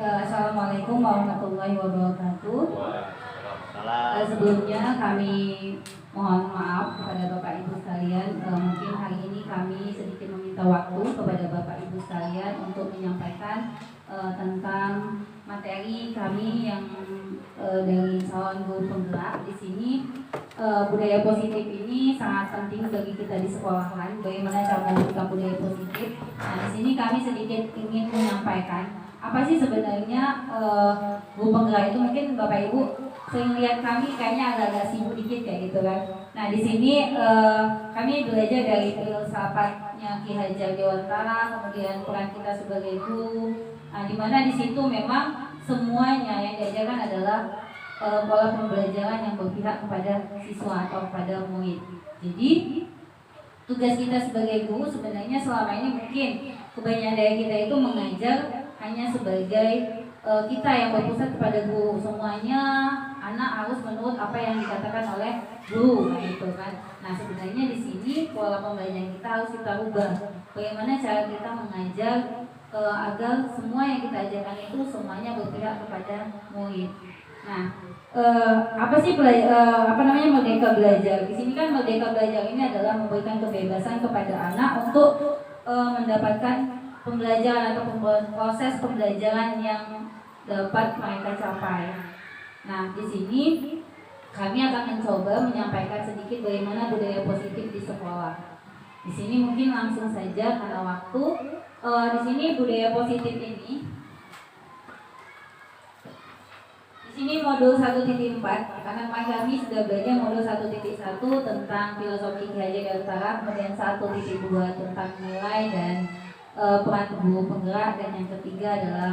Assalamualaikum warahmatullahi wabarakatuh. Sebelumnya kami mohon maaf kepada Bapak Ibu sekalian. Mungkin hari ini kami sedikit meminta waktu kepada Bapak Ibu sekalian untuk menyampaikan tentang materi kami yang dari calon guru penggerak di sini. Budaya positif ini sangat penting bagi kita di sekolahan. Bagaimana cara memberikan budaya positif? Nah, di sini kami sedikit ingin menyampaikan apa sih sebenarnya guru penggerak itu. Mungkin Bapak Ibu sering lihat kami kayaknya agak-agak sibuk dikit kayak gitu kan. Nah, di sini kami belajar dari filsafatnya Ki Hajar Dewantara, kemudian peran kita sebagai guru. Nah, di mana di situ memang semuanya yang diajarkan adalah pola pembelajaran yang berpihak kepada siswa atau kepada murid. Jadi tugas kita sebagai guru sebenarnya selama ini mungkin kebanyakan dari kita itu mengajar hanya sebagai kita yang berpusat kepada guru. Semuanya anak harus menurut apa yang dikatakan oleh guru, nah itu kan. Nah, sebenarnya di sini pola pembelajaran kita harus kita ubah. Bagaimana cara kita mengajar agar semua yang kita ajarkan itu semuanya berpihak kepada murid. Nah, apa sih merdeka belajar? Di sini kan merdeka belajar ini adalah memberikan kebebasan kepada anak untuk mendapatkan pembelajaran atau proses pembelajaran yang dapat mereka capai. Nah, di sini kami akan mencoba menyampaikan sedikit bagaimana budaya positif di sekolah. Di sini mungkin langsung saja karena waktu. Di sini budaya positif ini. Di sini modul 1.4, karena kami sudah belajar modul 1.1 tentang filosofi Ki Hajar Dewantara, kemudian 1.2 tentang nilai dan peran guru penggerak, dan yang ketiga adalah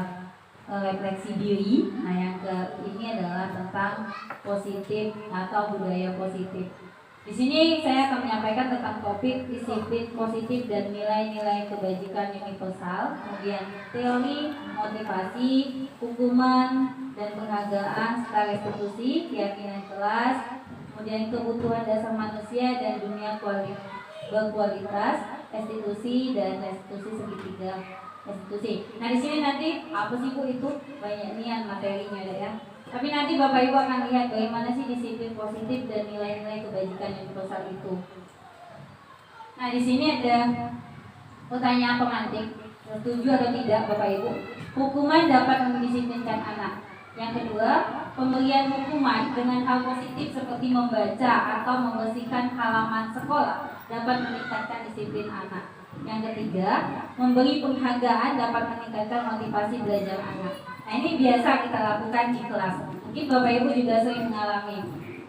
refleksi diri. Nah, yang ini adalah tentang positif atau budaya positif. Di sini saya akan menyampaikan tentang topik disiplin positif dan nilai-nilai kebajikan universal, kemudian teori, motivasi, hukuman dan penghargaan serta restitusi, keyakinan kelas, kemudian kebutuhan dasar manusia dan dunia berkualitas, restitusi dan restitusi segitiga restitusi. Nah, di sini nanti apa sih Bu itu? Banyak nian materinya ya. Tapi nanti Bapak Ibu akan lihat bagaimana sih disiplin positif dan nilai-nilai kebajikan universal itu. Nah, di sini ada pertanyaan pemantik. Setuju atau tidak Bapak Ibu? Hukuman dapat mendisiplinkan anak. Yang kedua, pemberian hukuman dengan hal positif seperti membaca atau membersihkan halaman sekolah dapat meningkatkan disiplin anak. Yang ketiga, memberi penghargaan dapat meningkatkan motivasi belajar anak. Nah, ini biasa kita lakukan di kelas. Mungkin Bapak Ibu juga sering mengalami.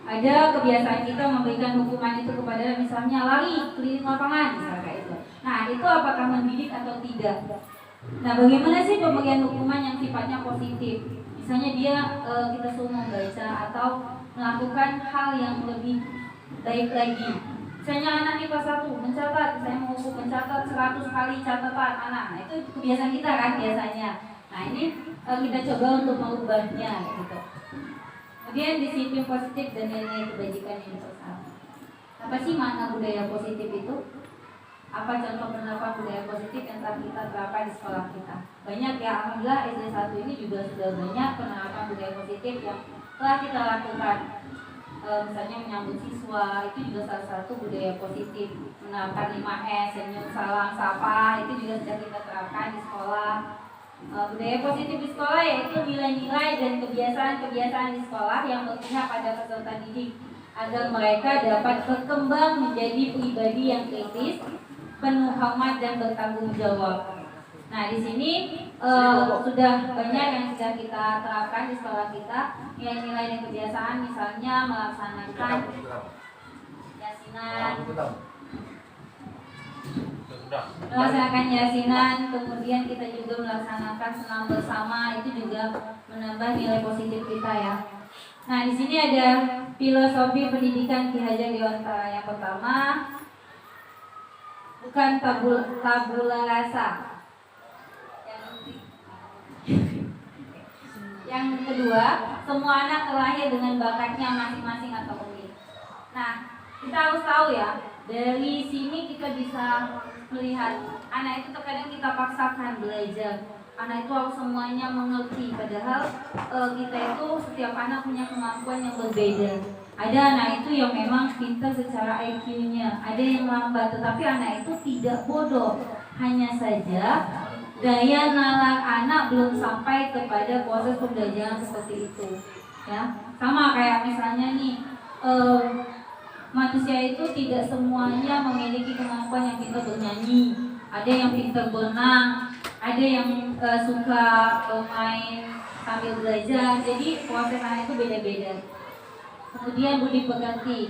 Ada kebiasaan kita memberikan hukuman itu kepada misalnya lari keliling lapangan, misalnya itu. Nah, itu apakah mendidik atau tidak? Nah, bagaimana sih pemberian hukuman yang sifatnya positif? Misalnya dia kita suruh membaca atau melakukan hal yang lebih baik lagi. Misalnya anak di kelas 1 mencatat, saya mau mencatat 100 kali catatan anak. Nah, itu kebiasaan kita kan biasanya. Nah, ini kita coba untuk mengubahnya gitu. Kemudian disiplin positif dan nilai kebajikan universal. Apa sih makna budaya positif itu? Apa contoh penerapan budaya positif yang telah kita terapkan di sekolah kita? banyak ya, alhamdulillah SD 1 ini juga sudah banyak penerapan budaya positif yang telah kita lakukan. Misalnya menyambut siswa itu juga salah satu budaya positif, menerapkan 5S, senyum, salam, sapa itu juga sudah kita terapkan di sekolah. Budaya positif di sekolah yaitu nilai-nilai dan kebiasaan-kebiasaan di sekolah yang berpihak pada peserta didik agar mereka dapat berkembang menjadi pribadi yang kritis, penuh hormat dan bertanggung jawab. Nah, di sini sudah banyak yang sudah kita terapkan di sekolah kita, nilai-nilai dan kebiasaan, misalnya melaksanakan yasinan, kemudian kita juga melaksanakan senam bersama, itu juga menambah nilai positif kita ya. Nah, di sini ada filosofi pendidikan Ki Hajar Dewantara. Yang pertama, bukan tabula rasa. Yang kedua, semua anak terlahir dengan bakatnya masing-masing atau unik. Nah, kita harus tahu ya, dari sini kita bisa melihat anak itu terkadang kita paksakan belajar. Anak itu harus semuanya mengerti, padahal kita itu setiap anak punya kemampuan yang berbeda. Ada anak itu yang memang pintar secara IQ-nya, ada yang lambat, tetapi anak itu tidak bodoh. Hanya saja daya nalar anak belum sampai kepada proses pembelajaran seperti itu, ya. Sama kayak misalnya nih, manusia itu tidak semuanya memiliki kemampuan yang pintar bernyanyi. Ada yang pintar berenang, ada yang suka main sambil belajar. Jadi proses anak itu beda-beda. Kemudian budi pekerti.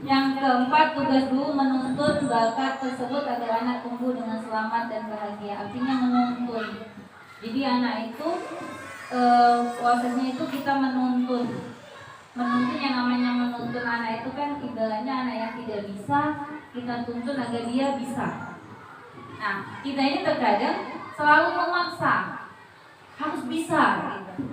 Yang keempat, tugas guru menuntun bakat tersebut agar anak tumbuh dengan selamat dan bahagia. Artinya menuntun. Jadi anak itu prosesnya itu kita menuntun. Menuntun, yang namanya menuntun anak itu kan ibaratnya anak yang tidak bisa kita tuntun agar dia bisa. Nah, kita ini terkadang selalu memaksa harus bisa gitu.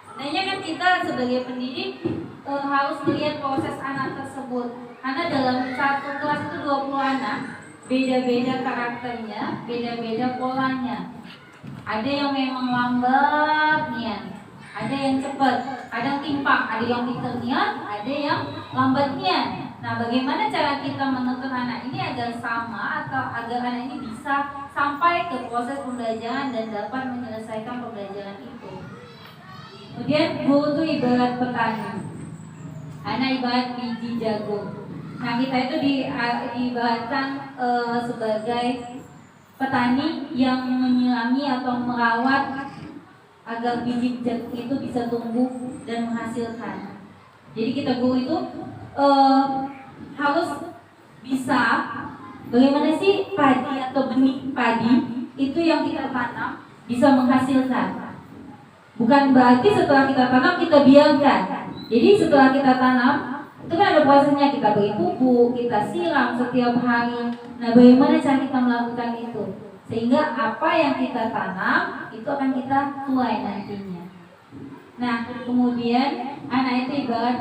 Sebenarnya kan kita sebagai pendidik harus melihat proses anak tersebut. Karena dalam satu kelas itu 20 anak, beda-beda karakternya, beda-beda polanya. Ada yang memang lambat niat, ada yang cepat, ada yang timpang, ada yang pintar niat, ada yang lambat niat. Nah, bagaimana cara kita menuntun anak ini agar sama atau agar anak ini bisa sampai ke proses pembelajaran dan dapat menyelesaikan pembelajaran itu. Kemudian guru itu ibarat petani, anak ibarat biji jagung. Nah, kita itu diibaratkan sebagai petani yang menyirami atau merawat agar biji jagung itu bisa tumbuh dan menghasilkan. Jadi kita guru itu harus bisa bagaimana sih padi atau benih padi itu yang kita tanam bisa menghasilkan. Bukan berarti setelah kita tanam kita biarkan. Jadi setelah kita tanam itu kan ada prosesnya, kita beri pupuk, kita siram setiap hari. Nah, bagaimana cara kita melakukan itu sehingga apa yang kita tanam itu akan kita tuai nantinya. Nah, kemudian anak itu ibarat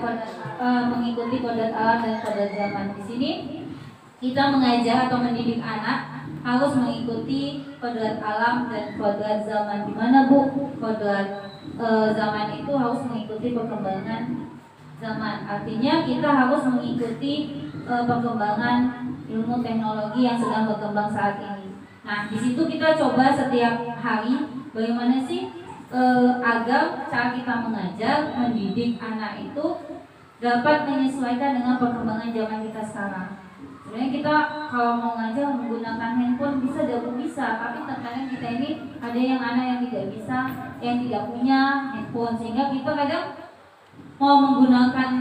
mengikuti kodrat alam dan kodrat zaman. Di sini kita mengajar atau mendidik anak harus mengikuti kodrat alam dan kodrat zaman. Di mana Bu? Kodrat zaman itu harus mengikuti perkembangan zaman. Artinya kita harus mengikuti perkembangan ilmu teknologi yang sedang berkembang saat ini. Nah, di situ kita coba setiap hari bagaimana sih agar cara kita mengajar, mendidik anak itu dapat menyesuaikan dengan perkembangan zaman kita sekarang. Sebenarnya kita kalau mau ngajar menggunakan handphone bisa tapi terkadang kita ini ada yang anak yang tidak bisa, yang tidak punya handphone, sehingga kita kadang mau menggunakan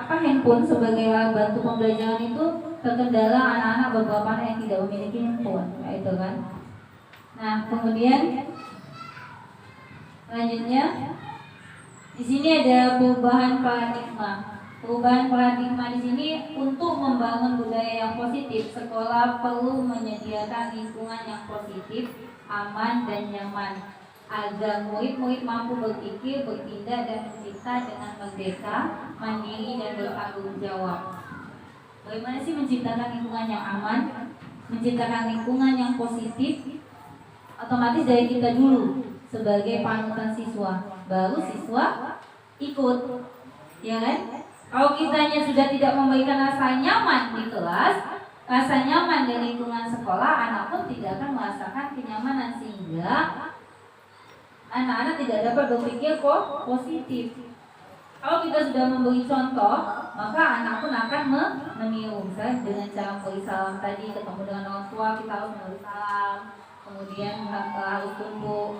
handphone sebagai alat bantu pembelajaran itu terkendala anak-anak beberapa anak yang tidak memiliki handphone, itu kan. Nah, kemudian selanjutnya di sini ada perubahan paradigma. Perubahan paradigma di sini untuk membangun budaya yang positif, sekolah perlu menyediakan lingkungan yang positif, aman dan nyaman agar murid-murid mampu berpikir, bertindak dan mencipta dengan merdeka, mandiri dan bertanggung jawab. Bagaimana sih menciptakan lingkungan yang aman? menciptakan lingkungan yang positif, otomatis dari kita dulu sebagai panutan siswa, baru siswa ikut, ya kan? Kalau kitanya sudah tidak memberikan rasa nyaman di kelas, rasa nyaman di lingkungan sekolah, anak pun tidak akan merasakan kenyamanan, sehingga anak-anak tidak dapat berpikir positif. Kalau kita sudah memberi contoh, maka anak pun akan meniru. Misalnya dengan cara memberi salam tadi, ketemu dengan orang tua kita harus memberi salam, kemudian harus tunduk.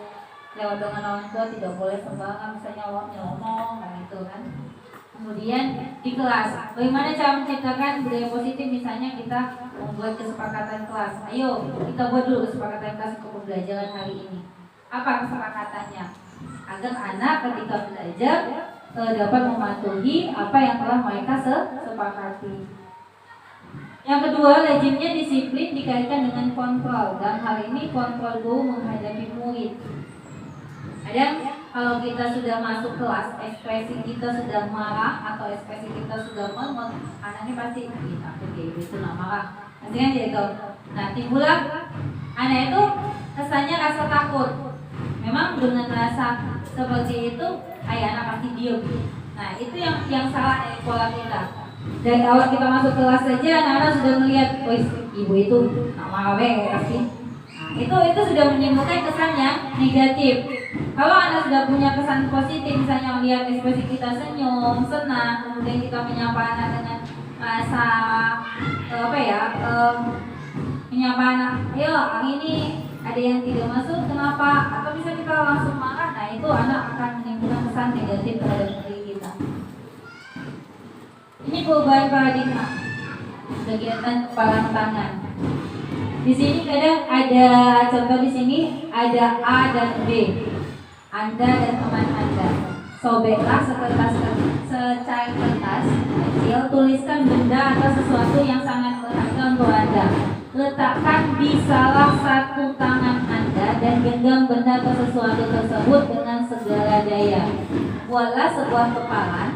Lewat dengan orang tua tidak boleh sembarangan, misalnya ngomong gitu kan. Kemudian di kelas, bagaimana cara menciptakan budaya positif? Misalnya kita membuat kesepakatan kelas. Ayo kita buat dulu kesepakatan kelas untuk pembelajaran hari ini. Apa kesepakatannya? Agar anak ketika belajar dapat mematuhi apa yang telah mereka sepakati. Yang kedua, lazimnya disiplin dikaitkan dengan kontrol. Dan hal ini kontrol guru menghadapi murid. Kadang kalau kita sudah masuk kelas, ekspresi kita sudah marah atau ekspresi kita sudah mengot, anaknya pasti aku kayak gitu nggak marah. Pasti kan gitu. Nah, timbullah anak itu kesannya rasa takut. Memang dengan rasa seperti itu, ayah anak pasti diem. Nah, itu yang salah dari pola kita. Dari awal kita masuk kelas saja, anak-anak sudah melihat, wih, ibu itu nggak marah pasti. Nah, itu sudah menimbulkan kesan yang negatif. Kalau anak sudah punya kesan positif, misalnya melihat ekspresi kita senyum, senang, kemudian kita menyapa anak dengan rasa menyapa anak, ayo hari ini ada yang tidak masuk, kenapa? Atau bisa kita langsung marah. Nah, itu anak akan menimbulkan kesan negatif terhadap diri kita. Ini perubahan paradigma kegiatan kepalan tangan. Di sini kadang ada contoh, di sini ada A dan B. Anda dan teman Anda. Sobeklah secari kertas kecil, tuliskan benda atau sesuatu yang sangat berharga untuk Anda. Letakkan di salah satu tangan Anda dan genggam benda atau sesuatu tersebut dengan segala daya. Buatlah sebuah kepalan.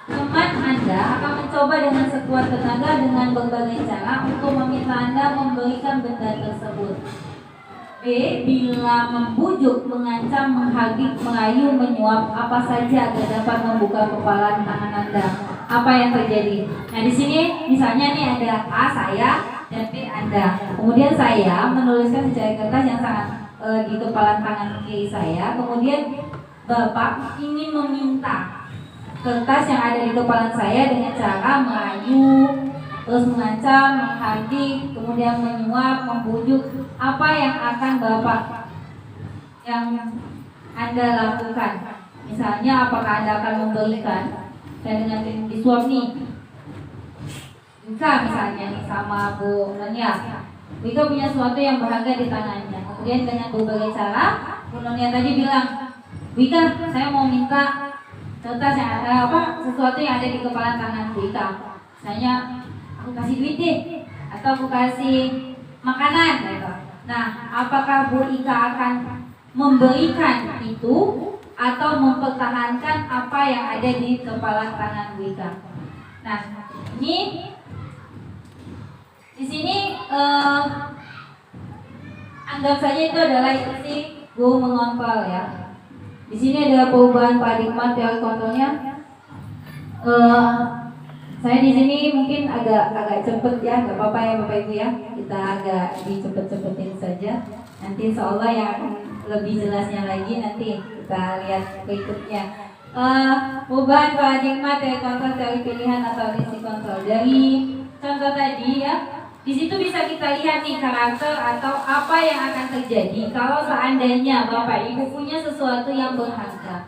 Teman Anda akan mencoba dengan sekuat tenaga dengan berbagai cara untuk meminta Anda memberikan benda tersebut. B. Bila membujuk, mengancam, menghagik, merayu, menyuap, apa saja agar dapat membuka kepalan tangan Anda. Apa yang terjadi? Nah, di sini misalnya nih ada A saya dan B Anda. Kemudian saya menuliskan secari kertas yang sangat di kepalan tangan kiri saya. Kemudian Bapak ingin meminta kertas yang ada di kepalan saya dengan cara merayu, terus mengancam, menghagik, kemudian menyuap, membujuk. Apa yang akan Bapak yang Anda lakukan? Misalnya, apakah Anda akan memberikan? Saya dengan disuap nih, Wika misalnya nih sama Bu Nonia. Wika punya sesuatu yang berharga di tangannya. Kemudian dengan berbagai cara, Bu Nonia tadi bilang, Wika, saya mau minta kertas yang sesuatu yang ada di kepala tangan Wika. Misalnya, aku kasih duit deh, atau aku kasih makanan gitu. Nah, apakah Bu Ika akan memberikan itu atau mempertahankan apa yang ada di kepala tangan Bu Ika? Nah, ini di sini anggap saja itu adalah isi guru mengontrol ya. Di sini ada perubahan paradigma teori kontrolnya. Saya di sini mungkin agak cepet ya, nggak apa-apa ya Bapak Ibu ya. Kita agak dicepet-cepetin saja. Nanti seolah yang lebih jelasnya lagi nanti kita lihat berikutnya. Perubahan paradigma teori kontrol, teori pilihan atau isi kontrol. Dari contoh tadi ya, di situ bisa kita lihat nih karakter atau apa yang akan terjadi kalau seandainya Bapak Ibu punya sesuatu yang berharga.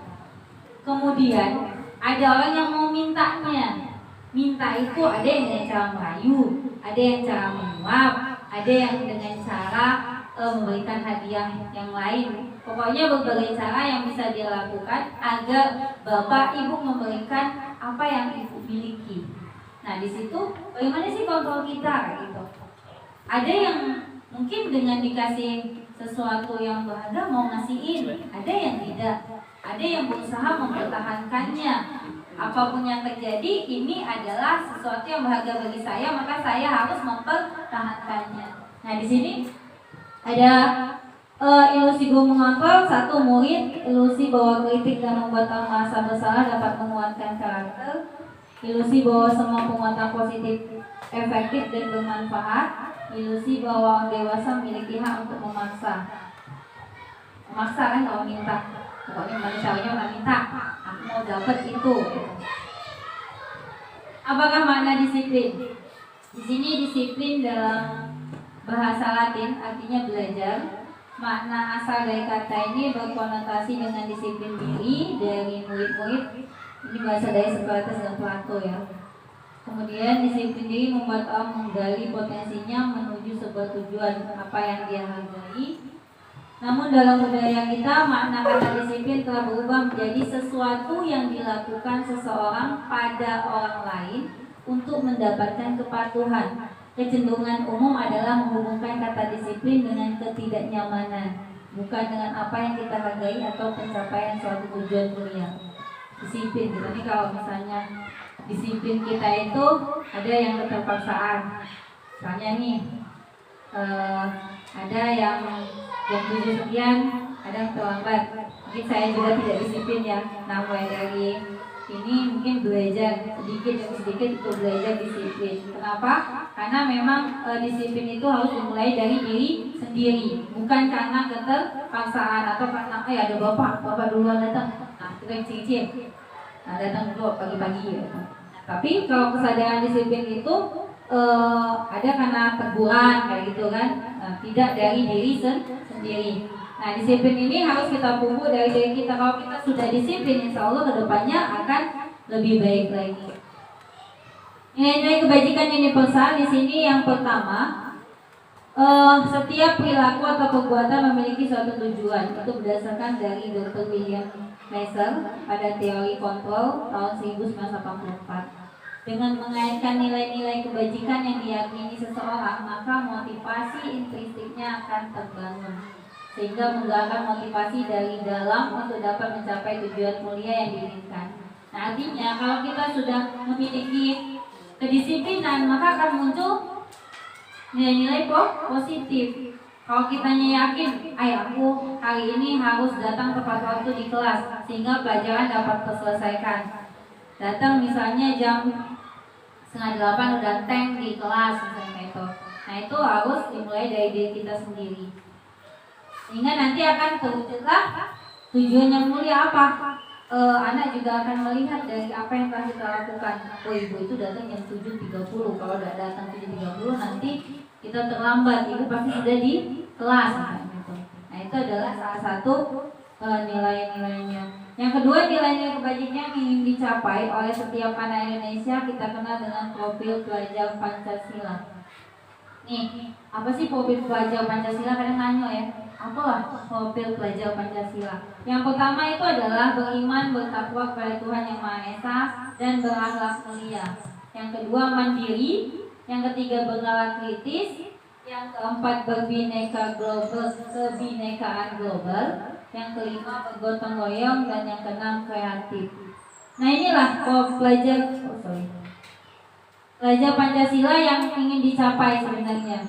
Kemudian ada orang yang mau mintanya. Minta itu ada yang dengan cara merayu, ada yang cara menyuap, ada yang dengan cara memberikan hadiah yang lain. Pokoknya berbagai cara yang bisa dilakukan agar Bapak Ibu memberikan apa yang Ibu miliki. Nah, di situ bagaimana sih kontrol kita gitu? Ada yang Mungkin dengan dikasih sesuatu yang berharga mau ngasihin, ada yang tidak, ada yang berusaha mempertahankannya. Apapun yang terjadi, ini adalah sesuatu yang berharga bagi saya, maka saya harus mempertahankannya. Nah, di sini ada ilusi guru mengontrol. Satu, murid, ilusi bahwa kritik dan membuat orang merasa bersalah dapat menguatkan karakter. Ilusi bahwa semua penguatan positif efektif dan bermanfaat. Ilusi bahwa orang dewasa memiliki hak untuk memaksa. Memaksa kan kalau minta, pokoknya manusianya orang minta, aku mau dapat itu. Apakah makna disiplin? Di sini disiplin dalam bahasa Latin artinya belajar. Makna asal dari kata ini berkonotasi dengan disiplin diri dari murid-murid. Ini bahasa dari Socrates dan Plato ya. Kemudian disiplin diri membuat orang menggali potensinya menuju sebuah tujuan apa yang dia hargai. Namun dalam budaya kita makna kata disiplin telah berubah menjadi sesuatu yang dilakukan seseorang pada orang lain untuk mendapatkan kepatuhan. Kecenderungan umum adalah menghubungkan kata disiplin dengan ketidaknyamanan, bukan dengan apa yang kita hargai atau pencapaian suatu tujuan mulia. Disiplin, jadi kalau misalnya disiplin kita itu ada yang keterpaksaan. Misalnya nih, ada yang jam 7 sekian, ada yang terlambat. Mungkin saya juga tidak disiplin ya. Nah, mulai dari ini mungkin belajar sedikit demi sedikit untuk belajar disiplin. Kenapa? Karena memang disiplin itu harus dimulai dari diri sendiri, bukan karena keterpaksaan atau karena ada bapak duluan datang. Nah, kita yang kecil-kecil. Nah, datang dulu pagi-pagi ya. Tapi kalau kesadaran disiplin itu ada karena teguran kayak gitu kan, nah, tidak dari diri sendiri. Nah, disiplin ini harus kita pupuk dari diri kita. Kalau kita sudah disiplin, insya Allah kedepannya akan lebih baik lagi. Nilai-nilai kebajikan universal di sini yang pertama, setiap perilaku atau perbuatan memiliki suatu tujuan. Itu berdasarkan dari Dr. William Glasser pada teori kontrol tahun 1984. Dengan mengaitkan nilai-nilai kebajikan yang diyakini seseorang, maka motivasi intrinstiknya akan terbangun, sehingga menggerakkan motivasi dari dalam untuk dapat mencapai tujuan mulia yang diinginkan. Nah, artinya kalau kita sudah memiliki kedisiplinan, maka akan muncul nilai-nilai positif. Kalau kitanya yakin, aku hari ini harus datang tepat waktu di kelas sehingga pelajaran dapat terselesaikan. Datang misalnya jam 7:30 udah tank di kelas misalnya itu. Nah, itu harus dimulai dari diri kita sendiri. Sehingga nanti akan terwujudlah tujuan yang mulia apa? Anak juga akan melihat dari apa yang telah kita lakukan. Oh, ibu itu datang jam 7:30. Kalau udah datang 7:30 nanti kita terlambat, ibu pasti sudah di kelas gitu. Nah, itu adalah salah satu nilai-nilainya. Yang kedua, nilai-nilai kebajikan yang ingin dicapai oleh setiap anak Indonesia kita kenal dengan profil pelajar Pancasila. Nih, apa sih profil pelajar Pancasila? Kadang nanya ya, apalah profil pelajar Pancasila? Yang pertama itu adalah beriman, bertakwa kepada Tuhan Yang Maha Esa dan berakhlak mulia. Yang kedua, mandiri. Yang ketiga, bernalar kritis. Yang keempat, kebinekaan global. Yang kelima, bergotong royong. Dan yang keenam, kreatif. Nah, inilah pelajar Pancasila yang ingin dicapai sebenarnya.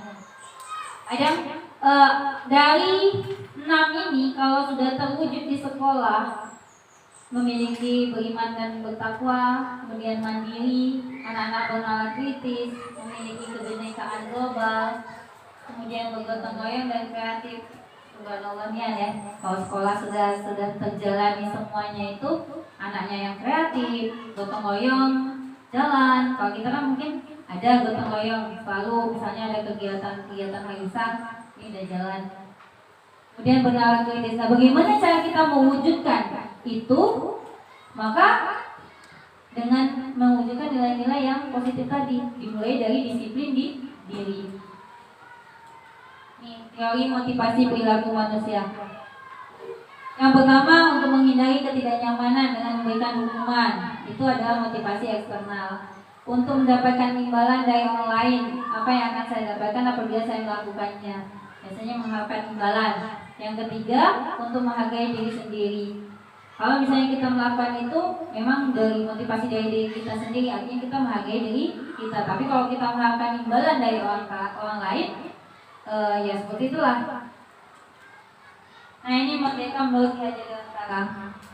Ada dari 6 ini kalau sudah terwujud di sekolah, memiliki beriman dan bertakwa, kemudian mandiri, anak-anak bernalar kritis, memiliki kebinekaan global, kemudian bergotong royong dan kreatif. Subhanallahnya ya, kalau sekolah sudah terjalani semuanya itu, anaknya yang kreatif, gotong royong, jalan. Kalau kita kan mungkin ada gotong royong, selalu misalnya ada kegiatan harisan, ini udah jalan. Kemudian bernalar kritis. Nah, bagaimana cara kita mewujudkan itu? Maka dengan mewujudkan nilai-nilai yang positif tadi, dimulai dari disiplin di diri. Teori motivasi perilaku manusia. Yang pertama, untuk menghindari ketidaknyamanan dengan memberikan hukuman, itu adalah motivasi eksternal. Untuk mendapatkan imbalan dari orang lain, apa yang akan saya dapatkan apabila saya melakukannya. biasanya mengharapkan imbalan. Yang ketiga, untuk menghargai diri sendiri. Kalau misalnya kita melakukan itu memang dari motivasi dari diri kita sendiri, artinya kita menghargai diri kita. Tapi kalau kita mengharapkan imbalan dari orang lain, ya seperti itulah. Nah, ini merdeka menurut Ki Hajar Dewantara.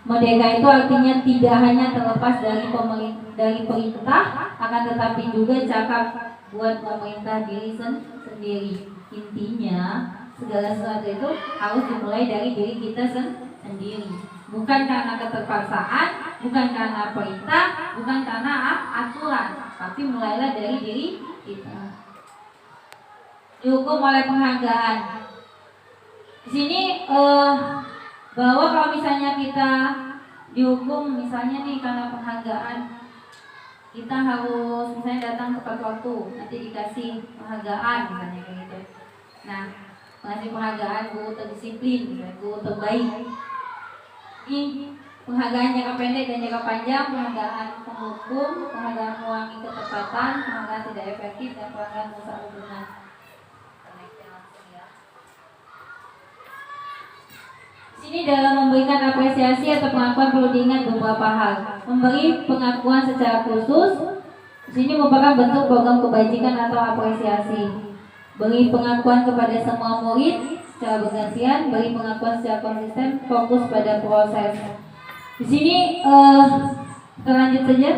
Merdeka itu artinya tidak hanya terlepas dari perintah, akan tetapi juga cakap buat memerintah diri sendiri. Intinya segala sesuatu itu harus dimulai dari diri kita sendiri. Bukan karena keterpaksaan, bukan karena perintah, bukan karena aturan, tapi mulailah dari diri kita. Dihukum oleh penghargaan. Di sini bahwa kalau misalnya kita dihukum misalnya nih karena penghargaan, kita harus misalnya datang tepat waktu, nanti dikasih penghargaan misalnya kayak gitu. Nah, ngasih penghargaan guru terdisiplin, guru terbaik. Ini penghargaan jangka pendek dan jangka panjang, penghargaan penghukum, penghargaan mengurangi ketepatan, penghargaan tidak efektif, dan penghargaan merusak hubungan. Di sini dalam memberikan apresiasi atau pengakuan perlu diingat beberapa hal. Memberi pengakuan secara khusus, di sini merupakan bentuk program kebajikan atau apresiasi. Beri pengakuan kepada semua murid secara bergantian, beri pengakuan secara konsisten, fokus pada proses. Di sini kita lanjut saja.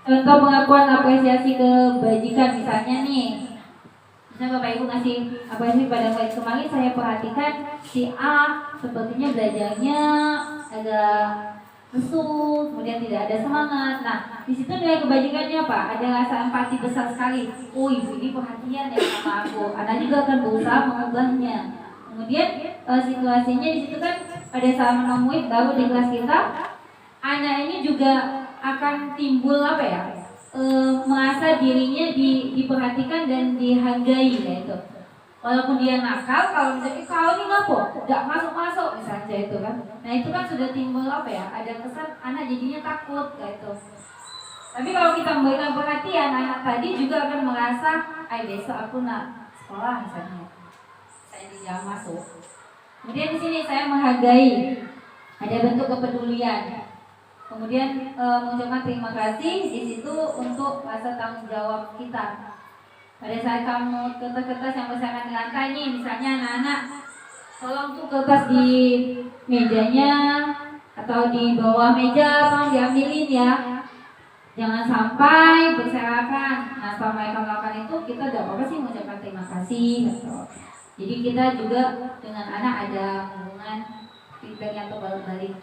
Contoh pengakuan apresiasi kebajikan misalnya nih. Misalnya Bapak Ibu ngasih apresiasi pada murid kemarin, saya perhatikan si A sepertinya belajarnya agak lesu, kemudian tidak ada semangat. Nah, di situ nilai kebajikannya apa? Ada rasa empati besar sekali. Oh, ibu ini perhatian ya sama aku. Anak juga akan berusaha mengubahnya. Kemudian situasinya di situ kan pada saat menemui baru di kelas kita, anak ini juga akan timbul apa ya? Merasa dirinya diperhatikan dan dihargai gitu. Walaupun dia nakal, kalau misalnya kau ini ngapo, nggak masuk misalnya itu kan. Nah itu kan sudah timbul apa ya? Ada kesan anak jadinya takut gitu. Tapi kalau kita memberikan perhatian, anak tadi juga akan merasa, besok aku nak sekolah misalnya, saya tidak masuk. Kemudian di sini saya menghargai, ada bentuk kepedulian. Kemudian mengucapkan terima kasih di situ untuk rasa tanggung jawab kita. Pada saat kamu kertas-kertas yang berserakan di lantai nih, misalnya anak-anak, tolong tuh kertas di mejanya atau di bawah meja, tolong diambilin ya. Jangan sampai berserakan. Nah, selama mereka melakukan itu, kita tidak apa-apa sih mengucapkan terima kasih. Jadi kita juga dengan anak ada hubungan feedback yang terbalik-balik.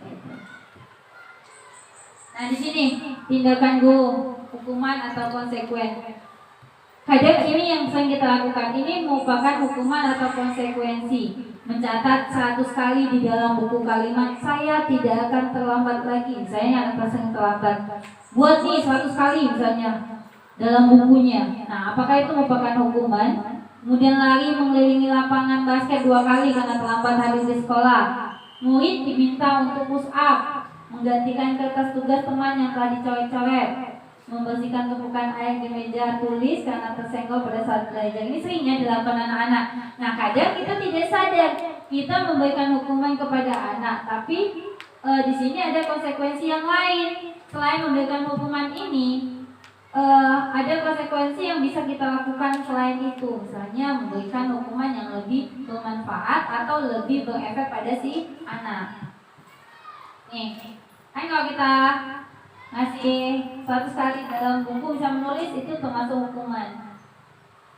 Nah, di sini tindakan guru, hukuman atau konsekuen. Kadang ini yang sering kita lakukan ini merupakan hukuman atau konsekuensi. Mencatat 100 kali di dalam buku kalimat, saya tidak akan terlambat lagi. Saya akan sering terlambat. Buat nih 100 kali misalnya dalam bukunya. Nah, apakah itu merupakan hukuman? Kemudian lari mengelilingi lapangan basket 2 kali karena terlambat hadir di sekolah. Murid diminta untuk push up, menggantikan kertas tugas teman yang telah dicoret-coret, membersihkan tumpukan air di meja tulis karena tersenggol pada saat belajar. Ini seringnya dilakukan anak-anak. Nah, kadang kita tidak sadar kita memberikan hukuman kepada anak, tapi di sini ada konsekuensi yang lain. Selain memberikan hukuman ini, ada konsekuensi yang bisa kita lakukan selain itu. Misalnya memberikan hukuman yang lebih bermanfaat atau lebih berefek pada si anak. Nih, kan kalau kita ngasih 100 kali dalam buku bisa menulis, itu termasuk hukuman.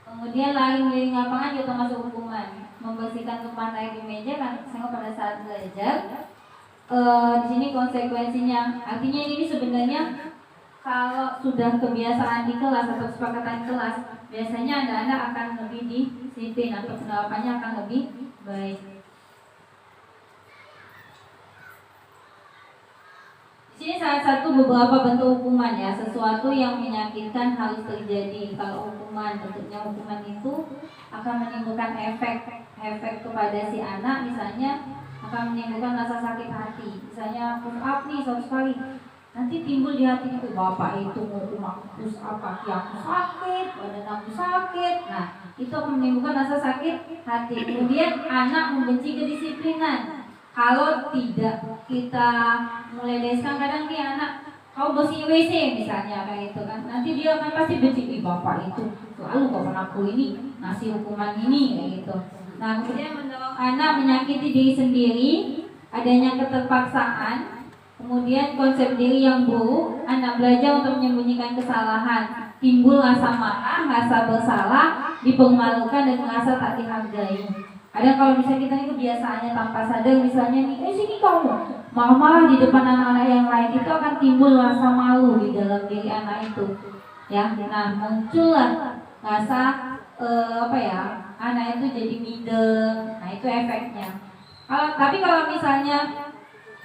Kemudian lari mengelilingi lapangan juga termasuk hukuman. Membersihkan tumpahan air di meja kan sama pada saat belajar. Di sini konsekuensinya, artinya ini sebenarnya kalau sudah kebiasaan di kelas atau kesepakatan kelas, biasanya anak-anak akan lebih disiplin atau penerapannya akan lebih baik. Di sini salah satu beberapa bentuk hukuman ya, sesuatu yang menyakitkan harus terjadi. Kalau hukuman, bentuknya hukuman itu akan menimbulkan efek kepada si anak, misalnya akan menimbulkan rasa sakit hati. Misalnya push up nih 100 kali, nanti timbul di hati itu, bapak itu mau push up kaki aku sakit, badan aku sakit. Nah, itu akan menimbulkan rasa sakit hati. Kemudian anak membenci kedisiplinan. Kalau tidak kita mulai dari sekarang, kadang nih anak, kau bersih WC misalnya kayak gitu kan, nanti dia akan pasti benci, bapak itu selalu kapan aku ini ngasih hukuman ini kayak gitu. Nah, kemudian mendorong anak menyakiti diri sendiri, adanya keterpaksaan, kemudian konsep diri yang buruk, anak belajar untuk menyembunyikan kesalahan, timbul rasa marah, rasa bersalah, dipermalukan dan merasa tak dihargai. Ada kalau misalnya kita ini kebiasaannya tanpa sadar, misalnya nih, sini kamu marah-marah di depan anak-anak yang lain, itu akan timbul rasa malu di dalam diri anak itu. Ya, nah muncullah rasa anak itu jadi minder. Nah itu efeknya. Tapi kalau misalnya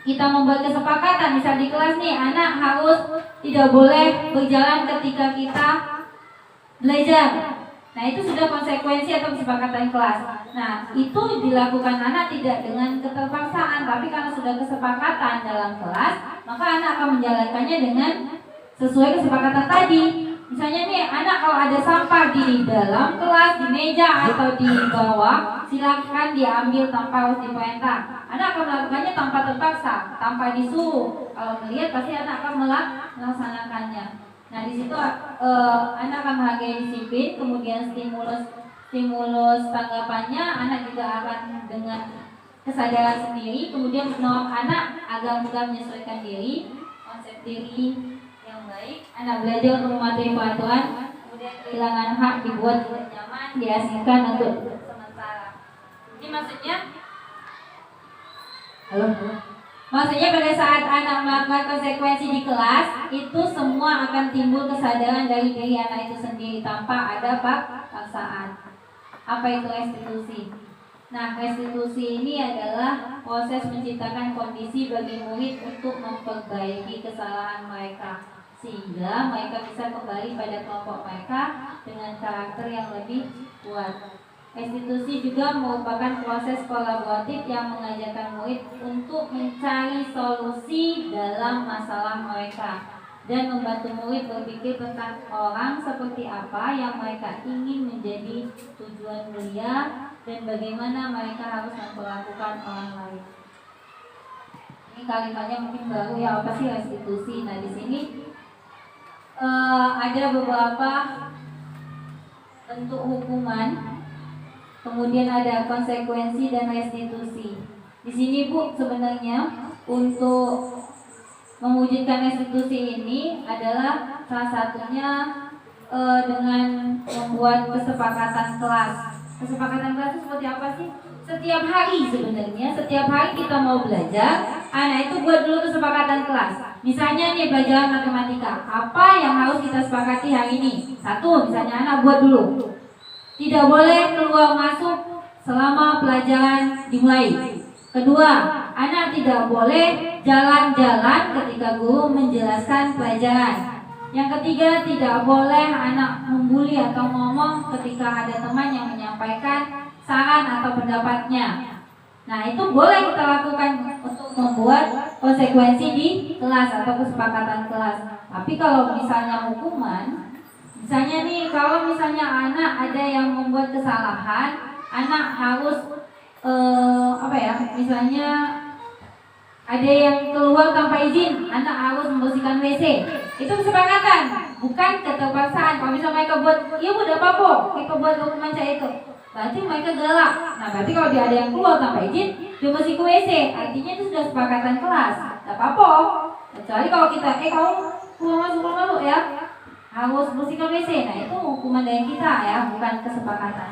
kita membuat kesepakatan, misal di kelas nih, anak harus tidak boleh berjalan ketika kita belajar. Nah itu sudah konsekuensi atau kesepakatan kelas. Nah itu dilakukan anak tidak dengan keterpaksaan, tapi karena sudah kesepakatan dalam kelas, maka anak akan menjalankannya dengan sesuai kesepakatan tadi. Misalnya nih, anak kalau ada sampah di dalam kelas, di meja atau di bawah, silakan diambil tanpa harus diperintah. Anak akan melakukannya tanpa terpaksa, tanpa disuruh. Kalau melihat pasti anak akan melaksanakannya. Nah di situ anak akan menghargai disiplin, kemudian stimulus tanggapannya, anak juga akan dengan kesadaran sendiri, kemudian menolong anak agar mudah menyesuaikan diri, konsep diri yang baik. Anak belajar untuk mematuhi peraturan, kemudian kehilangan hak, dibuat tidak nyaman, diasingkan untuk sementara. Ini maksudnya, maksudnya pada saat anak melakukan konsekuensi di kelas, itu semua akan timbul kesadaran dari diri anak itu sendiri tanpa ada paksaan. Apa itu restitusi? Nah, restitusi ini adalah proses menciptakan kondisi bagi murid untuk memperbaiki kesalahan mereka, sehingga mereka bisa kembali pada kelompok mereka dengan karakter yang lebih kuat. Restitusi juga merupakan proses kolaboratif yang mengajarkan murid untuk mencari solusi dalam masalah mereka dan membantu murid berpikir tentang orang seperti apa yang mereka ingin menjadi tujuan mulia dan bagaimana mereka harus memperlakukan orang lain. Ini kalimatnya mungkin baru ya, apa sih restitusi? Nah di sini ada beberapa bentuk hukuman. Kemudian ada konsekuensi dan restitusi. Di sini Bu, sebenarnya untuk mewujudkan restitusi ini adalah salah satunya dengan membuat kesepakatan kelas. Kesepakatan kelas itu seperti apa sih? Setiap hari sebenarnya, setiap hari kita mau belajar, anak itu buat dulu kesepakatan kelas. Misalnya nih pelajaran matematika, apa yang harus kita sepakati hari ini? Satu, misalnya anak buat dulu, tidak boleh keluar masuk selama pelajaran dimulai. Kedua, anak tidak boleh jalan-jalan ketika guru menjelaskan pelajaran. Yang ketiga, tidak boleh anak membuli atau ngomong ketika ada teman yang menyampaikan saran atau pendapatnya. Nah, itu boleh kita lakukan untuk membuat konsekuensi di kelas atau kesepakatan kelas. Tapi kalau misalnya hukuman, misalnya nih, kalau misalnya anak ada yang membuat kesalahan, anak harus misalnya ada yang keluar tanpa izin, anak harus membersihkan WC. Itu kesepakatan, bukan keterpaksaan. Kalau misalnya mereka buat, iya udah apa-apa, mereka buat hukuman saya itu, berarti mereka galak. Nah berarti kalau dia ada yang keluar tanpa izin, dia bersih ke WC, artinya itu sudah kesepakatan kelas. Gak apa-apa. Kecuali kalau kita, kamu keluar masuk ya, harus bersihkan WC. Nah itu hukuman dari kita ya, bukan kesepakatan.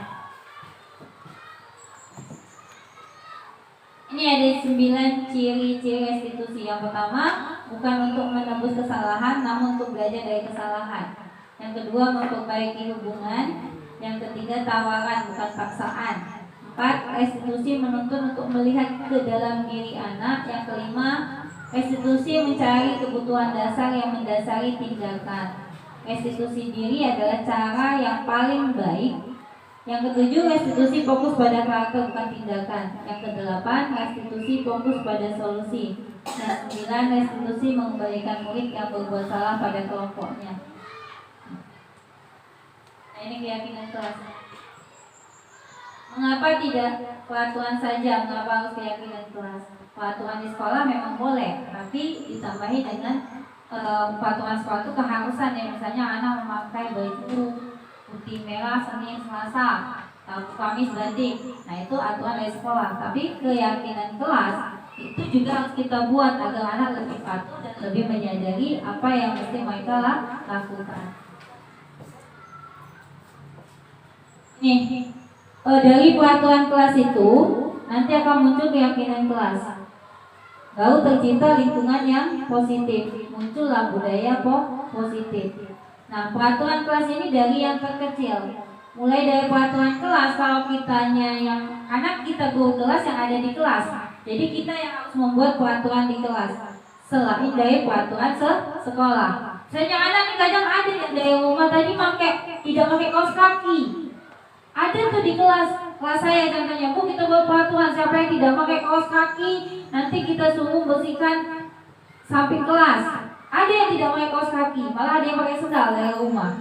Ini ada 9 ciri-ciri restitusi. Yang pertama, bukan untuk menebus kesalahan, namun untuk belajar dari kesalahan. Yang kedua, memperbaiki hubungan. Yang ketiga, tawaran bukan paksaan. 4, restitusi menuntun untuk melihat ke dalam diri anak. Yang kelima, restitusi mencari kebutuhan dasar yang mendasari tindakan. Restitusi diri adalah cara yang paling baik. Yang ketujuh, restitusi fokus pada karakter bukan tindakan. Yang kedelapan, restitusi fokus pada solusi. Yang sembilan, restitusi mengembalikan murid yang berbuat salah pada kelompoknya. Nah ini keyakinan kelas. Mengapa tidak peraturan saja? Mengapa harus keyakinan kelas? Peraturan di sekolah memang boleh, tapi ditambahi dengan peraturan sekolah itu keharusan ya. Misalnya anak memakai baju putih merah Senin Selasa, Rabu Kamis batik. Nah itu aturan dari sekolah. Tapi keyakinan kelas itu juga harus kita buat agar anak lebih patuh dan lebih menyadari apa yang mesti mereka lakukan. Nih, dari peraturan kelas itu nanti akan muncul keyakinan kelas. Lalu tercipta lingkungan yang positif, muncullah budaya positif. Nah, peraturan kelas ini dari yang terkecil. Mulai dari peraturan kelas, kalau kitanya yang anak kita guru kelas yang ada di kelas. Jadi kita yang harus membuat peraturan di kelas. Selain dari peraturan sekolah. Misalnya anak nih kadang ada yang dari rumah tadi tidak pakai kaos kaki. Ada tuh di kelas saya contohnya, Bu kita buat peraturan siapa yang tidak pakai kaos kaki nanti kita suruh bersihkan samping kelas. Ada yang tidak pakai kaos kaki, malah ada yang pakai sendal dari rumah.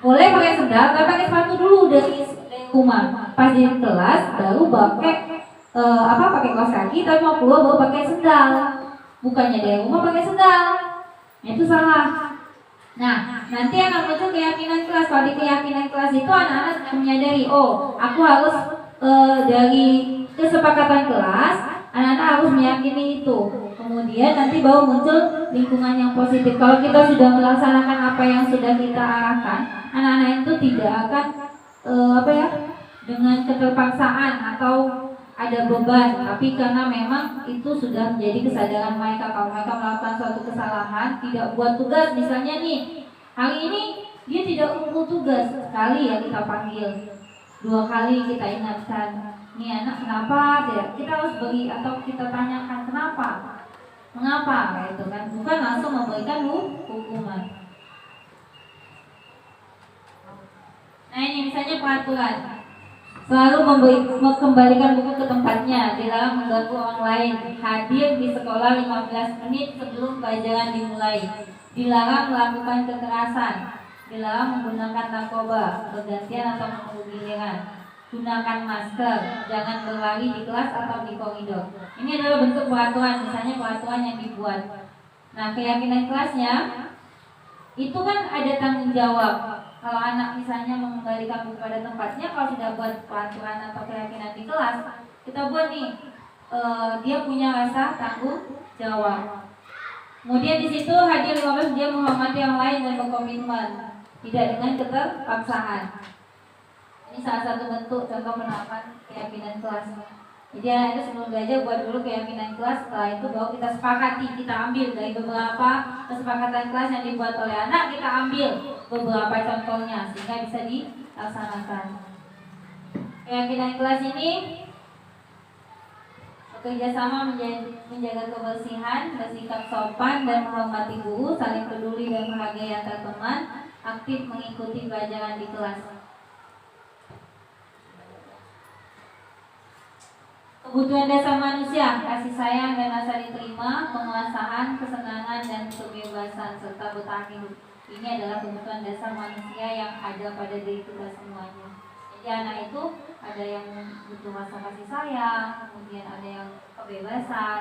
Boleh pakai sendal, tapi pakai sepatu dulu dari rumah. Pas di kelas baru pakai pakai kaos kaki, tapi mau keluar baru pakai sendal. Bukannya dari rumah pakai sendal. Itu salah. Nah, nanti akan muncul keyakinan kelas. Kalau di keyakinan kelas itu anak-anak sudah menyadari, oh, aku harus dari kesepakatan kelas, anak-anak harus meyakini itu. Kemudian nanti baru muncul lingkungan yang positif. Kalau kita sudah melaksanakan apa yang sudah kita arahkan, anak-anak itu tidak akan dengan keterpaksaan atau ada beban, tapi karena memang itu sudah menjadi kesadaran mereka. Kalau mereka melakukan suatu kesalahan, tidak buat tugas, misalnya nih hari ini dia tidak kumpul tugas, sekali ya kita panggil, 2 kali kita ingatkan, nih anak kenapa? Kita harus beri atau kita tanyakan kenapa, mengapa, itu kan, bukan langsung memberikan hukuman. Nah ini misalnya peraturan. Selalu mengembalikan buku ke tempatnya, dilarang mengganggu orang lain, hadir di sekolah 15 menit sebelum pelajaran dimulai, dilarang melakukan kekerasan, dilarang menggunakan narkoba, bergantian atau menunggu giliran, gunakan masker, jangan berlari di kelas atau di koridor. Ini adalah bentuk peraturan, misalnya peraturan yang dibuat. Nah, keyakinan kelasnya itu kan ada tanggung jawab. Kalau anak misalnya mengembalikan buku pada tempatnya, kalau sudah buat peraturan atau keyakinan di kelas, kita buat nih, dia punya rasa tanggung jawab. Kemudian di situ hadir 15, dia menghormati yang lain dan berkomitmen, tidak dengan keterpaksaan. Ini salah satu bentuk contoh penerapan keyakinan kelas. Jadi anak itu sebelum belajar buat dulu keyakinan kelas, setelah itu baru kita sepakati, kita ambil dari beberapa kesepakatan kelas yang dibuat oleh anak, kita ambil beberapa contohnya sehingga bisa dilaksanakan. Keyakinan kelas ini bekerja sama menjaga kebersihan, bersikap sopan dan menghormati guru, saling peduli dan menghargai antar teman, aktif mengikuti pelajaran di kelas. Kebutuhan dasar manusia, kasih sayang dan rasa diterima, penguasaan, kesenangan dan kebebasan serta bertahan hidup. Ini adalah kebutuhan dasar manusia yang ada pada diri kita semuanya. Jadi anak itu ada yang butuh rasa kasih sayang, kemudian ada yang kebebasan,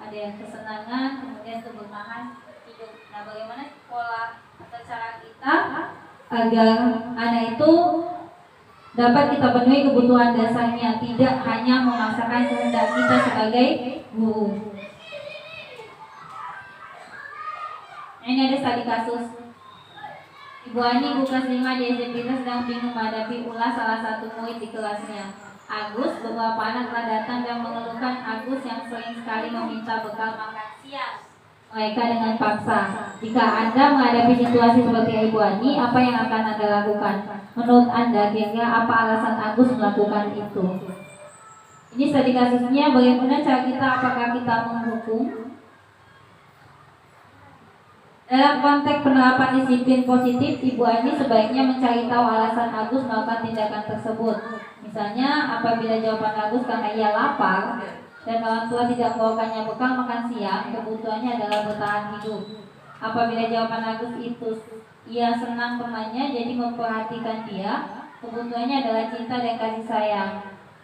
ada yang kesenangan, kemudian itu bertahan hidup. Nah, bagaimana pola atau cara kita agar anak itu dapat kita penuhi kebutuhan dasarnya, tidak hanya memaksakan kehendak kita sebagai guru. Ini ada studi kasus. Ibu Ani ibu kelas 5 di SMP sedang bingung menghadapi ulah salah satu murid di kelasnya. Agus, beberapa anak telah datang dan mengeluhkan Agus yang sering sekali meminta bekal makan siang mereka dengan paksa. Jika Anda menghadapi situasi seperti Ibu Ani, apa yang akan Anda lakukan? Menurut Anda, kira-kira apa alasan Agus melakukan itu? Ini studi kasusnya, bagaimana cara kita, apakah kita menghukum? Dalam konteks penerapan disiplin positif, Ibu Ani sebaiknya mencari tahu alasan Agus melakukan tindakan tersebut. Misalnya, apabila jawaban Agus karena ia lapar dan orang tua tidak membawakannya bekal makan siang, kebutuhannya adalah bertahan hidup. Apabila jawaban Agus itu ia senang temannya, jadi memperhatikan dia, Kebutuhannya adalah cinta dan kasih sayang.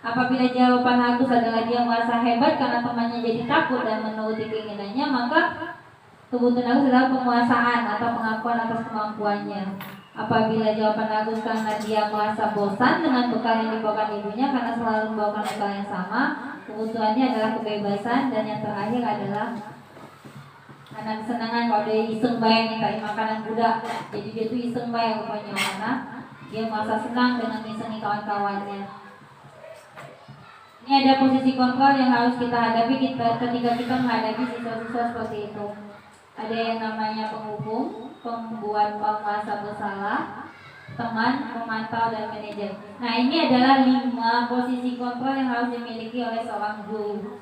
Apabila jawaban Agus adalah dia merasa hebat karena temannya jadi takut dan menuruti keinginannya, maka kebutuhan Agus adalah penguasaan atau pengakuan atas kemampuannya. Apabila jawaban Agus karena dia merasa bosan dengan bekal yang dibawakan ibunya karena selalu membawakan bekal yang sama, kebutuhannya adalah kebebasan. Dan yang terakhir adalah karena kesenangan. Kalau dia iseng bayang minta makanan budak, jadi dia tuh iseng bayang rupanya karena dia merasa senang dengan ngisengi kawan-kawannya. Ini ada posisi kontrol yang harus kita hadapi ketika kita menghadapi siswa-siswa seperti itu. Ada yang namanya penghukum, pembuat penguasa bersalah, teman, pemantau, dan manajer. Nah, ini adalah 5 posisi kontrol yang harus dimiliki oleh seorang guru.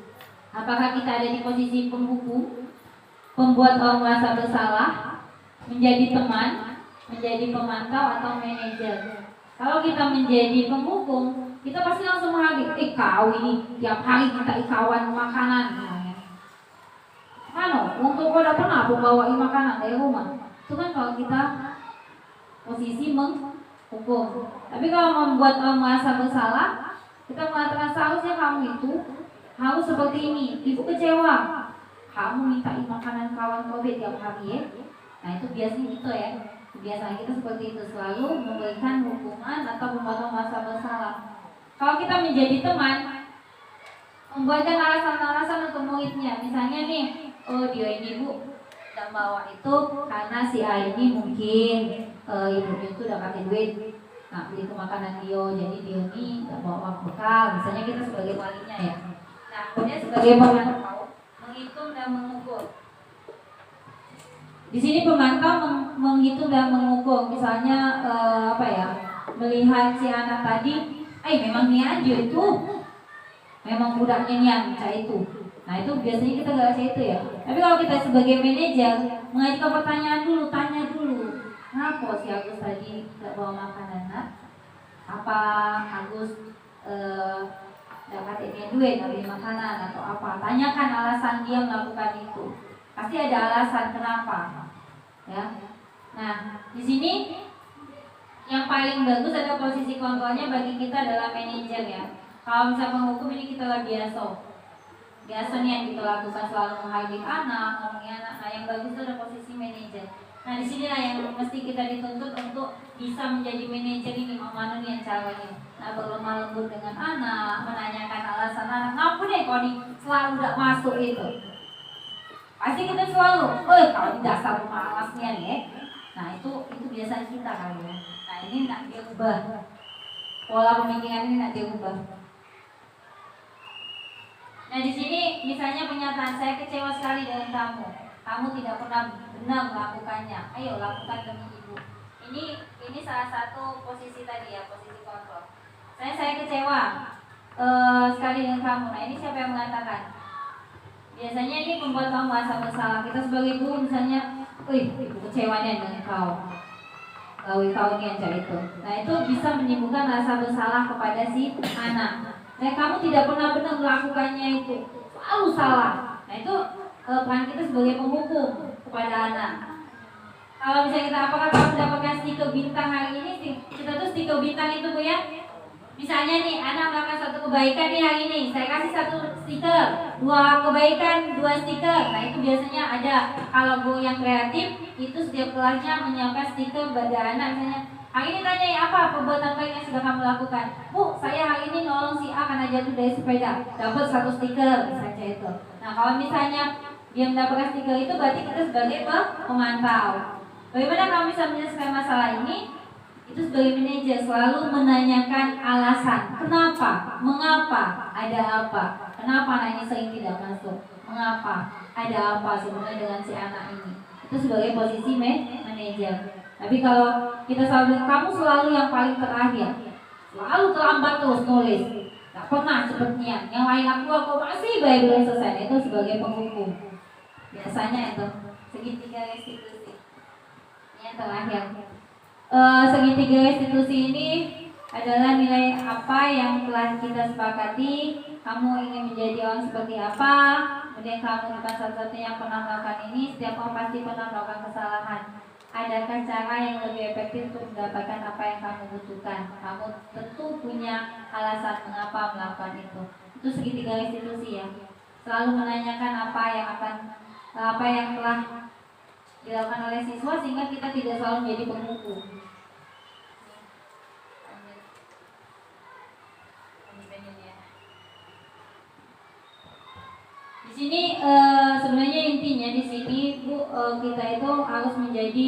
Apakah kita ada di posisi penghukum, pembuat orang merasa bersalah, menjadi teman, menjadi pemantau, atau manajer? Kalau kita menjadi penghukum, kita pasti langsung menghargai, kau ini tiap hari minta kawan makanan. Untuk kau udah pernah aku bawain makanan dari rumah. Itu kan kalau kita posisi menghukum. Tapi kalau membuat orang merasa bersalah, kita mengatakan seharusnya kamu itu harus seperti ini. Ibu kecewa, kamu minta makanan kawan kau tiap hari ya. Nah itu biasanya gitu ya. Kebiasaan kita seperti itu, selalu memberikan hukuman atau membuat merasa bersalah. Kalau kita menjadi teman, membuatkan alasan-alasan untuk muridnya. Misalnya nih, dia ini bu tidak bawa itu karena si A ini mungkin ibunya itu udah kasih duit beli ke makanan dia, jadi dia ini tidak bawa bekal. Misalnya kita sebagai walinya ya. Nah, kemudian sebagai pemantau menghitung dan mengukur. Di sini pemantau menghitung dan mengukur. Misalnya melihat si anak tadi, memang dia aja itu, memang budaknya niat itu. Nah itu biasanya kita gak baca itu ya. Tapi kalau kita sebagai manajer mengajukan pertanyaan dulu, tanya dulu, kenapa si Agus tadi gak bawa makanan? Apa Agus dapat ini duit dari makanan atau apa? Tanyakan alasan dia melakukan itu. Pasti ada alasan kenapa. Ya. Nah di sini yang paling bagus ada posisi kontrolnya bagi kita adalah manajer ya. Kalau misalnya penghukum ini kita lah biasa nih yang kita lakukan, selalu menghargai anak, ngomongin anak. Nah yang bagus itu ada posisi manajer. Nah di sinilah yang mesti kita dituntut untuk bisa menjadi manajer ini, yang caranya. Nah berlemah lembut dengan anak, menanyakan alasan anak. Ngapain deh kalau selalu tidak masuk itu? Pasti kita selalu, kalau dasar malasnya nih. Nah itu biasa kita kali ya. Nah ini nak dia ubah, pola pemikiran ini nak dia ubah. Nah di sini misalnya pernyataan, saya kecewa sekali dengan kamu. Kamu tidak pernah benar melakukannya. Ayo lakukan demi ibu. Ini salah satu posisi tadi ya, posisi kontrol. Saya kecewa sekali dengan kamu. Nah ini siapa yang mengatakan? Biasanya ini membuat kamu merasa bersalah. Kita sebagai guru misalnya, ibu kecewanya dengan kau. Kau ini yang itu. Nah itu bisa menimbulkan rasa bersalah kepada si anak. Nah kamu tidak pernah benar melakukannya itu, selalu salah. Nah itu peran kita sebagai penghukum kepada anak. Kalau misalnya kita, apakah kamu mendapatkan stiker bintang hari ini? Kita tuh stiker bintang itu bu ya. Misalnya nih anak melakukan satu kebaikan nih hari ini, saya kasih 1 stiker, 2 kebaikan 2 stiker. Nah itu biasanya ada. Kalau bu yang kreatif itu setiap kelasnya menyiapkan stiker pada anak. Misalnya hari ini tanyai apa perbuatan baik yang sudah kamu lakukan. Bu, saya hari ini nolong si A karena jatuh dari sepeda, dapat 1 stiker misalnya itu. Nah kalau misalnya dia mendapatkan stiker itu berarti kita sebagai pemantau. Bagaimana kamu bisa menyelesaikan masalah ini? Itu sebagai manajer selalu menanyakan alasan. Kenapa? Mengapa? Ada apa? Kenapa anak ini sering tidak masuk? Mengapa? Ada apa sebenarnya dengan si anak ini? Itu sebagai posisi manajer. Tapi kalau kita selalu, kamu selalu yang paling terakhir, selalu terlambat terus nulis, gak pernah cepetnya, yang lain aku masih baik belum selesai. Itu sebagai penghukum. Biasanya itu segitiga restitusi. Ini yang terakhir. Segitiga restitusi ini adalah nilai apa yang telah kita sepakati. Kamu ingin menjadi orang seperti apa? Kemudian kamu bukan satu-satunya yang pernah melakukan ini. Setiap orang pasti pernah melakukan kesalahan. adakah cara yang lebih efektif untuk mendapatkan apa yang kamu butuhkan? Kamu tentu punya alasan mengapa melakukan itu. Itu segitiga institusi ya. Selalu menanyakan apa yang telah dilakukan oleh siswa sehingga kita tidak selalu menjadi penghukum. Di sini sebenarnya intinya di sini Bu, kita itu harus menjadi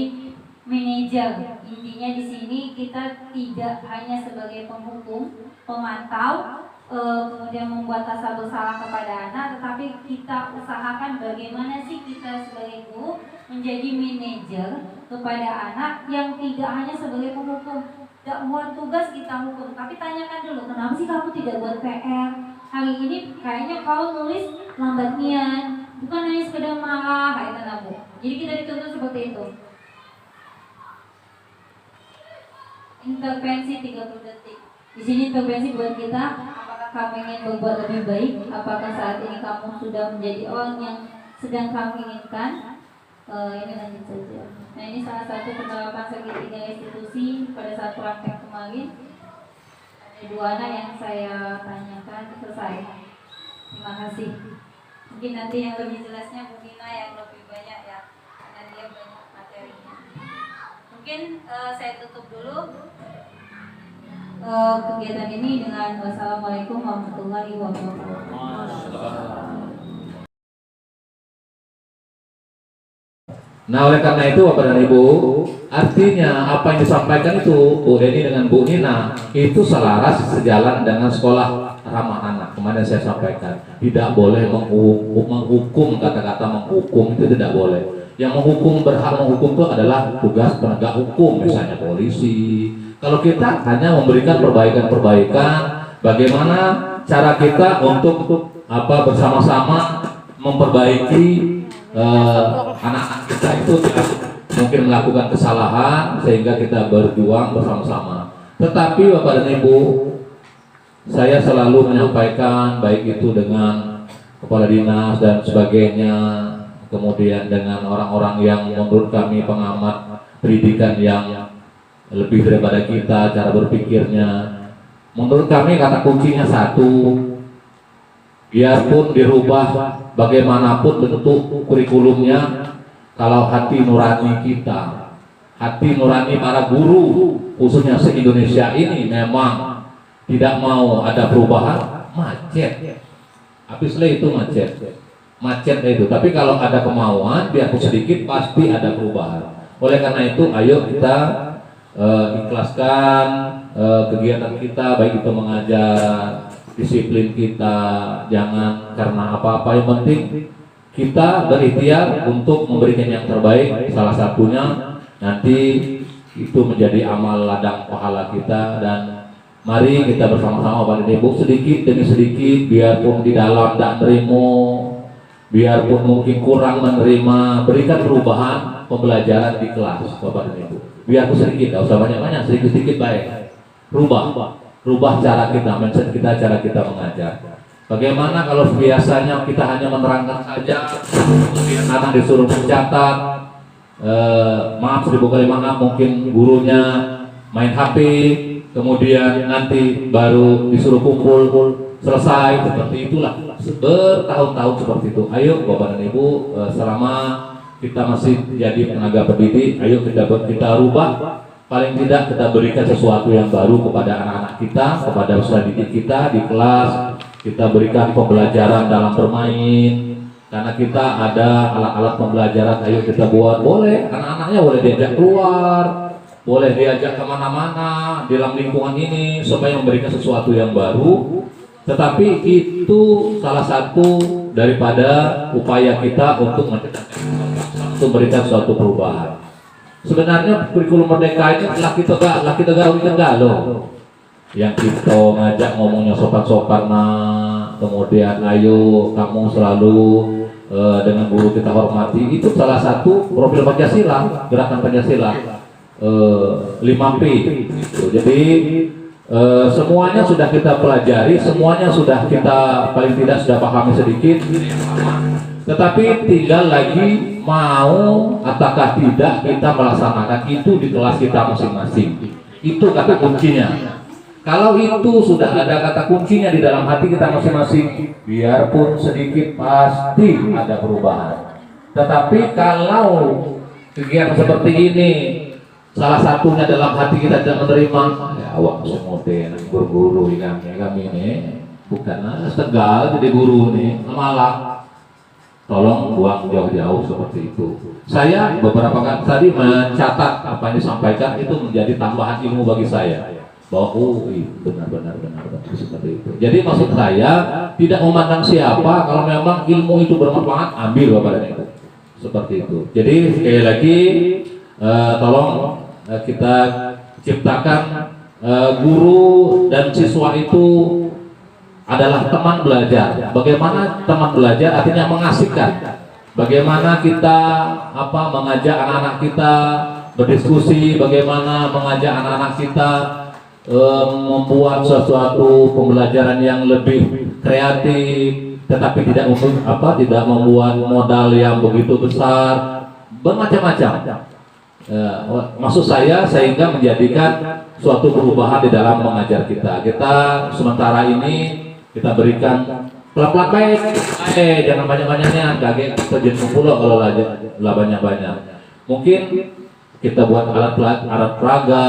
manajer. Intinya di sini kita tidak hanya sebagai penghukum, pemantau, kemudian membuat rasa bersalah kepada anak, tetapi kita usahakan bagaimana sih kita sebagai guru menjadi manajer kepada anak yang tidak hanya sebagai penghukum. Tidak buat tugas kita hukum, tapi tanyakan dulu, kenapa sih kamu tidak buat PR? Hari ini kayaknya kau nulis lambat niat, bukan hanya sekedar marah, kayak tanda Bu. Jadi kita dituntut seperti itu. Intervensi 30 detik. Di sini intervensi buat kita, apakah kamu ingin berbuat lebih baik? Apakah saat ini kamu sudah menjadi orang yang sedang kamu inginkan? Ini lanjut saja. Nah, ini salah satu penerapan segitiga institusi pada saat praktek kemarin. Ada 2 anak yang saya tanyakan, selesai. Terima kasih. Mungkin nanti yang lebih jelasnya Bu Nina yang lebih banyak ya, karena dia banyak materinya. Mungkin saya tutup dulu kegiatan ini dengan wassalamualaikum warahmatullahi wabarakatuh. Nah, oleh karena itu Bapak dan Ibu, artinya apa yang disampaikan itu Bu Deni dengan Bu Nina itu selaras sejalan dengan sekolah ramah anak. Kemarin saya sampaikan, tidak boleh menghukum, kata-kata menghukum itu tidak boleh. Yang menghukum, berhak menghukum itu adalah tugas penegak hukum, misalnya polisi. Kalau kita hanya memberikan perbaikan-perbaikan, bagaimana cara kita untuk bersama-sama memperbaiki anak-anak kita itu mungkin melakukan kesalahan sehingga kita berjuang bersama-sama. Tetapi Bapak dan Ibu, saya selalu menyampaikan baik itu dengan kepala dinas dan sebagainya, kemudian dengan orang-orang yang menurut kami pengamat pendidikan yang lebih daripada kita cara berpikirnya. Menurut kami kata kuncinya satu, biarpun dirubah bagaimanapun bentuk kurikulumnya, kalau hati nurani kita, hati nurani para guru khususnya se-Indonesia ini memang tidak mau ada perubahan, macet. Habis itu macet itu. Tapi kalau ada kemauan, biarpun sedikit pasti ada perubahan. Oleh karena itu, ayo kita ikhlaskan kegiatan kita, baik itu mengajar, disiplin kita, jangan karena apa-apa, yang penting kita berikhtiar untuk memberikan yang terbaik. Salah satunya nanti itu menjadi amal ladang pahala kita. Dan mari kita bersama-sama Bapak dan Ibu sedikit demi sedikit, biarpun di dalam tidak menerima, biarpun mungkin kurang menerima, berikan perubahan pembelajaran di kelas Bapak dan Ibu. Biarpun sedikit, tidak usah banyak-banyak, sedikit-sedikit baik. Rubah cara kita, mindset kita, cara kita mengajar. Bagaimana kalau biasanya kita hanya menerangkan saja, kemudian anak disuruh mencatat, maaf 1000 kali maaf, mungkin gurunya main HP, kemudian nanti baru disuruh kumpul, selesai, seperti itulah. Bertahun-tahun seperti itu. Ayo Bapak dan Ibu, selama kita masih jadi tenaga pendidik, ayo kita rubah. Paling tidak kita berikan sesuatu yang baru kepada anak-anak kita, kepada peserta didik kita di kelas. Kita berikan pembelajaran dalam bermain, karena kita ada alat-alat pembelajaran. Ayo kita buat, boleh anak-anaknya boleh diajak keluar, boleh diajak kemana-mana di dalam lingkungan ini supaya memberikan sesuatu yang baru. Tetapi itu salah satu daripada upaya kita untuk memberikan suatu perubahan. Sebenarnya kurikulum merdeka ini laki tegak loh. Yang kita ngajak ngomongnya sopan-sopan, kemudian ayo kamu selalu dengan guru kita hormati, itu salah satu profil Pancasila, gerakan Pancasila 5P. Jadi semuanya sudah kita pelajari, semuanya sudah kita paling tidak sudah pahami sedikit, tetapi tinggal lagi mau ataukah tidak kita melaksanakan itu di kelas kita masing-masing. Itu kata kuncinya. Kalau itu sudah ada kata kuncinya di dalam hati kita masing-masing, biarpun sedikit pasti ada perubahan. Tetapi kalau kegiatan seperti ini salah satunya dalam hati kita tidak menerima, ya awak semua guru-guru kami ini bukan Tegal jadi guru nih Malang, tolong buang jauh-jauh seperti itu. Saya beberapa kali tadi mencatat apa yang disampaikan, itu menjadi tambahan ilmu bagi saya bahwa benar seperti itu. Jadi maksud saya tidak memandang siapa, kalau memang ilmu itu bermanfaat ambil Bapak dan Ibu, seperti itu. Jadi sekali lagi tolong kita ciptakan guru dan siswa itu adalah teman belajar. Bagaimana teman belajar artinya mengasihkan. Bagaimana kita mengajak anak-anak kita berdiskusi, bagaimana mengajak anak-anak kita membuat sesuatu pembelajaran yang lebih kreatif, tetapi tidak membuat modal yang begitu besar, bermacam-macam. Maksud saya sehingga menjadikan suatu perubahan di dalam mengajar kita. Kita sementara ini kita berikan pelan-pelan baik, jangan banyak-banyaknya, kaget terjun pulau kalau lah banyak-banyak. Mungkin kita buat alat peraga,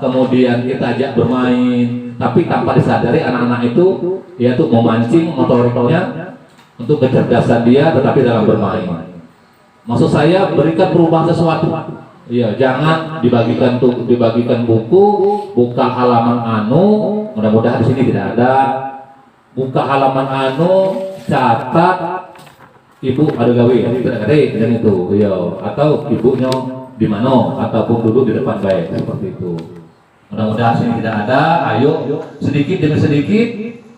kemudian kita ajak bermain, tapi tanpa disadari anak-anak itu yaitu memancing motoriknya untuk kecerdasan dia, tetapi dalam bermain. Maksud saya berikan perubahan sesuatu. Iya, jangan dibagikan buku, buka halaman anu, mudah-mudahan di sini tidak ada. Buka halaman anu, catat ibu ada gawe, tidak ada dan itu, iya. Atau ibunya di mana, ataupun duduk di depan baik seperti itu. Mudah-mudahan sini tidak ada. Ayo sedikit demi sedikit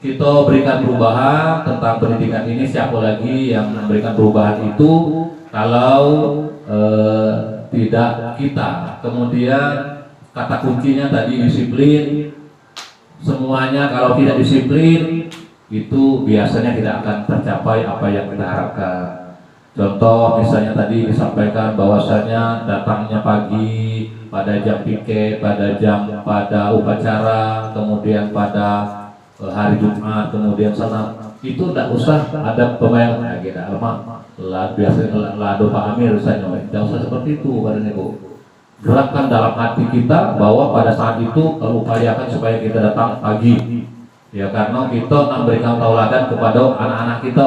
kita berikan perubahan tentang pendidikan ini. Siapa lagi yang memberikan perubahan itu kalau tidak kita? Kemudian kata kuncinya tadi disiplin. Semuanya kalau tidak disiplin itu biasanya tidak akan tercapai apa yang kita harapkan. Contoh misalnya tadi disampaikan bahwasanya datangnya pagi pada jam piket, pada upacara, kemudian pada hari Jumat, kemudian sana itu tidak usah ada pemain kita biasanya lado Pak Amir misalnya, tidak usah seperti itu Bapak Ibu. Gerakkan dalam hati kita bahwa pada saat itu upayakan supaya kita datang pagi, ya karena kita memberikan tauladan kepada anak-anak kita.